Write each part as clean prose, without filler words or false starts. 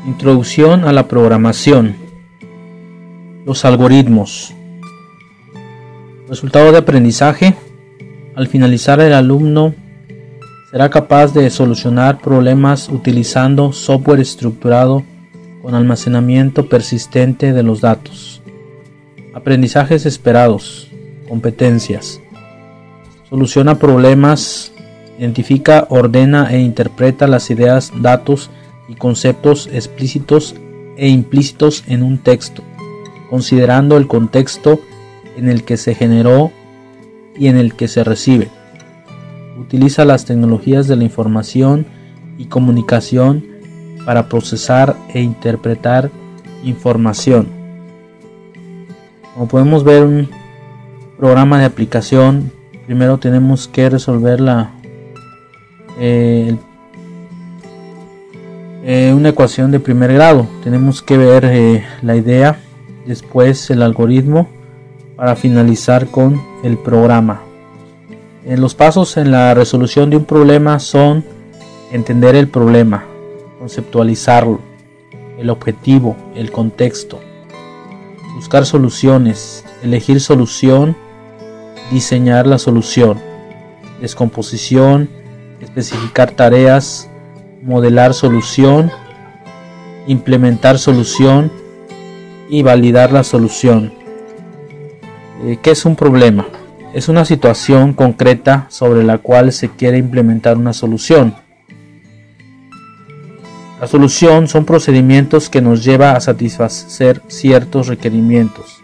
Introducción a la programación. Los algoritmos. Resultado de aprendizaje. Al finalizar, el alumno será capaz de solucionar problemas utilizando software estructurado con almacenamiento persistente de los datos. Aprendizajes esperados. Competencias. Soluciona problemas, identifica, ordena e interpreta las ideas, datos y conceptos explícitos e implícitos en un texto, considerando el contexto en el que se generó y en el que se recibe. Utiliza las tecnologías de la información y comunicación para procesar e interpretar información. Como podemos ver, un programa de aplicación, primero tenemos que resolver una ecuación de primer grado. Tenemos que ver la idea, después el algoritmo, para finalizar con el programa. Los pasos en la resolución de un problema son: entender el problema, conceptualizarlo, el objetivo, el contexto, buscar soluciones, elegir solución, diseñar la solución, descomposición, especificar tareas, modelar solución, implementar solución y validar la solución. ¿Qué es un problema? Es una situación concreta sobre la cual se quiere implementar una solución. La solución son procedimientos que nos lleva a satisfacer ciertos requerimientos.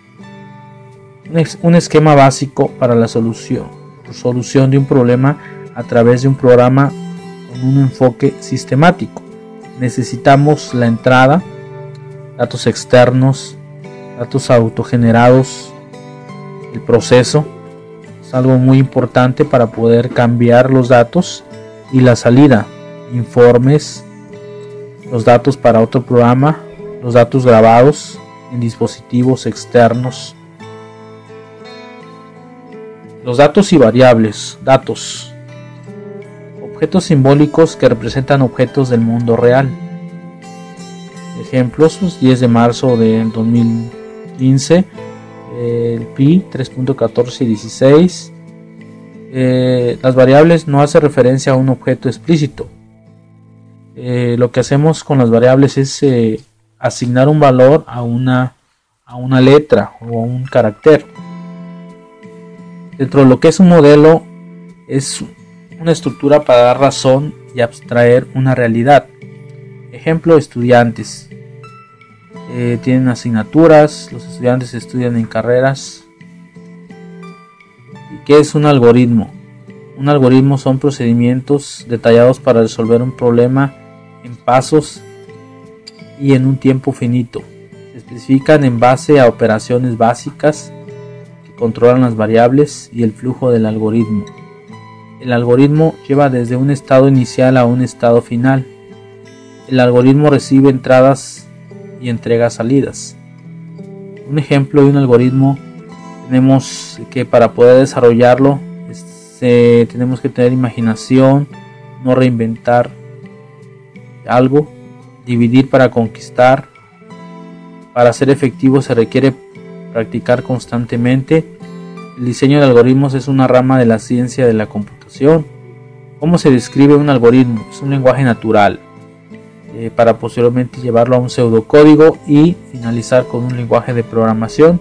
Un esquema básico para la solución de un problema a través de un programa con un enfoque sistemático. Necesitamos la entrada, datos externos, datos autogenerados, el proceso. Es algo muy importante para poder cambiar los datos, y la salida, informes, los datos para otro programa, los datos grabados en dispositivos externos. Los datos y variables. Datos. Objetos simbólicos que representan objetos del mundo real. Ejemplos: 10 de marzo del 2015, el pi 3.1416. Las variables no hacen referencia a un objeto explícito. Lo que hacemos con las variables es asignar un valor a una letra o a un carácter. Dentro de lo que es un modelo, es una estructura para dar razón y abstraer una realidad. Ejemplo: estudiantes. Tienen asignaturas, los estudiantes estudian en carreras. ¿Y qué es un algoritmo? Un algoritmo son procedimientos detallados para resolver un problema en pasos y en un tiempo finito. Se especifican en base a operaciones básicas que controlan las variables y el flujo del algoritmo. El algoritmo lleva desde un estado inicial a un estado final. El algoritmo recibe entradas y entrega salidas. Un ejemplo de un algoritmo, tenemos que para poder desarrollarlo tenemos que tener imaginación, no reinventar algo, dividir para conquistar. Para ser efectivo se requiere practicar constantemente. El diseño de algoritmos es una rama de la ciencia de la computación. ¿Cómo se describe un algoritmo? Es un lenguaje natural, para posteriormente llevarlo a un pseudocódigo y finalizar con un lenguaje de programación.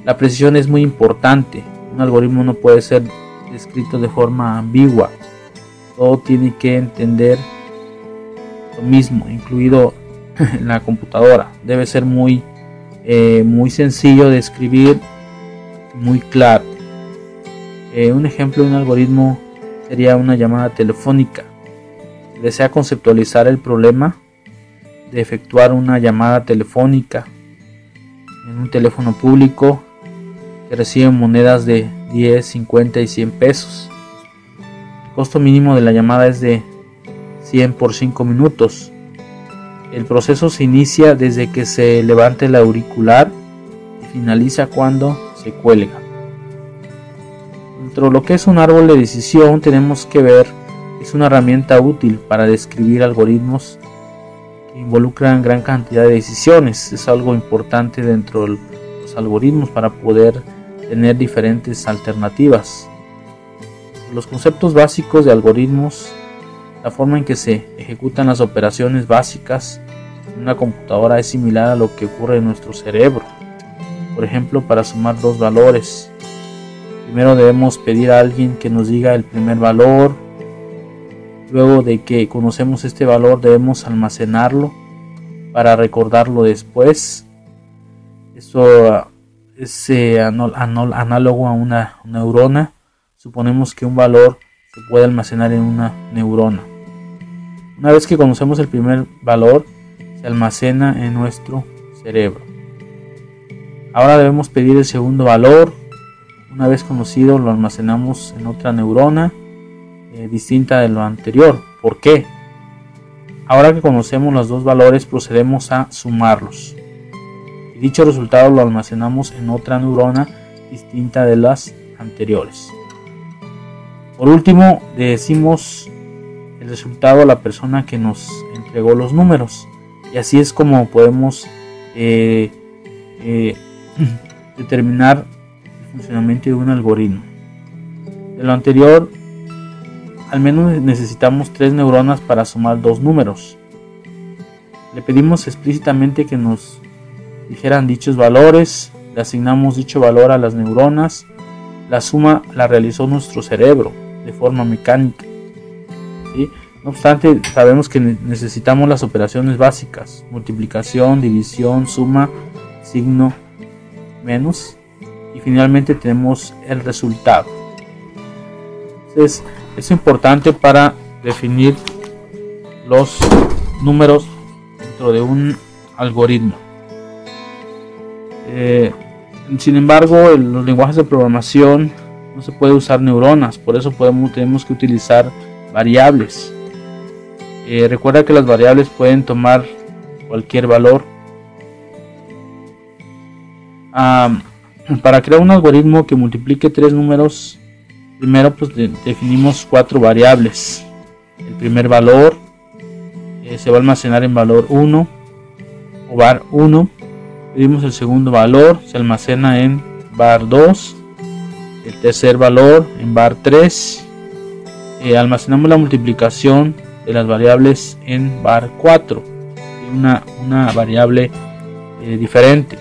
La precisión es muy importante. Un algoritmo no puede ser descrito de forma ambigua. Todo tiene que entender lo mismo, incluido la computadora. Debe ser muy sencillo de escribir, muy claro. Un ejemplo de un algoritmo sería una llamada telefónica. Si desea conceptualizar el problema de efectuar una llamada telefónica en un teléfono público que recibe monedas de 10, 50 y 100 pesos. El costo mínimo de la llamada es de 100 por 5 minutos. El proceso se inicia desde que se levante el auricular y finaliza cuando se cuelga. Dentro de lo que es un árbol de decisión, tenemos que ver, es una herramienta útil para describir algoritmos que involucran gran cantidad de decisiones. Es algo importante dentro de los algoritmos para poder tener diferentes alternativas. Los conceptos básicos de algoritmos, la forma en que se ejecutan las operaciones básicas en una computadora es similar a lo que ocurre en nuestro cerebro. Por ejemplo, para sumar dos valores, primero debemos pedir a alguien que nos diga el primer valor. Luego de que conocemos este valor, debemos almacenarlo para recordarlo después. Esto es análogo a una neurona. Suponemos que un valor se puede almacenar en una neurona. Una vez que conocemos el primer valor, se almacena en nuestro cerebro. Ahora debemos pedir el segundo valor. Una vez conocido, lo almacenamos en otra neurona distinta de lo anterior. ¿Por qué? Ahora que conocemos los dos valores, procedemos a sumarlos. Y dicho resultado lo almacenamos en otra neurona distinta de las anteriores. Por último, le decimos el resultado a la persona que nos entregó los números. Y así es como podemos determinar el funcionamiento de un algoritmo. De lo anterior, al menos necesitamos 3 neuronas para sumar dos números. Le pedimos explícitamente que nos dijeran dichos valores, le asignamos dicho valor a las neuronas. La suma la realizó nuestro cerebro de forma mecánica, ¿sí? No obstante, sabemos que necesitamos las operaciones básicas: multiplicación, división, suma, signo, menos, y finalmente tenemos el resultado. Entonces, es importante para definir los números dentro de un algoritmo. Sin embargo, en los lenguajes de programación no se puede usar neuronas, por eso tenemos que utilizar variables. Recuerda que las variables pueden tomar cualquier valor. Para crear un algoritmo que multiplique 3 números, primero pues definimos 4 variables. El primer valor se va a almacenar en valor 1 o var 1. Pedimos el segundo valor, se almacena en var 2. El tercer valor en var 3. Almacenamos la multiplicación de las variables en var 4, una variable diferente.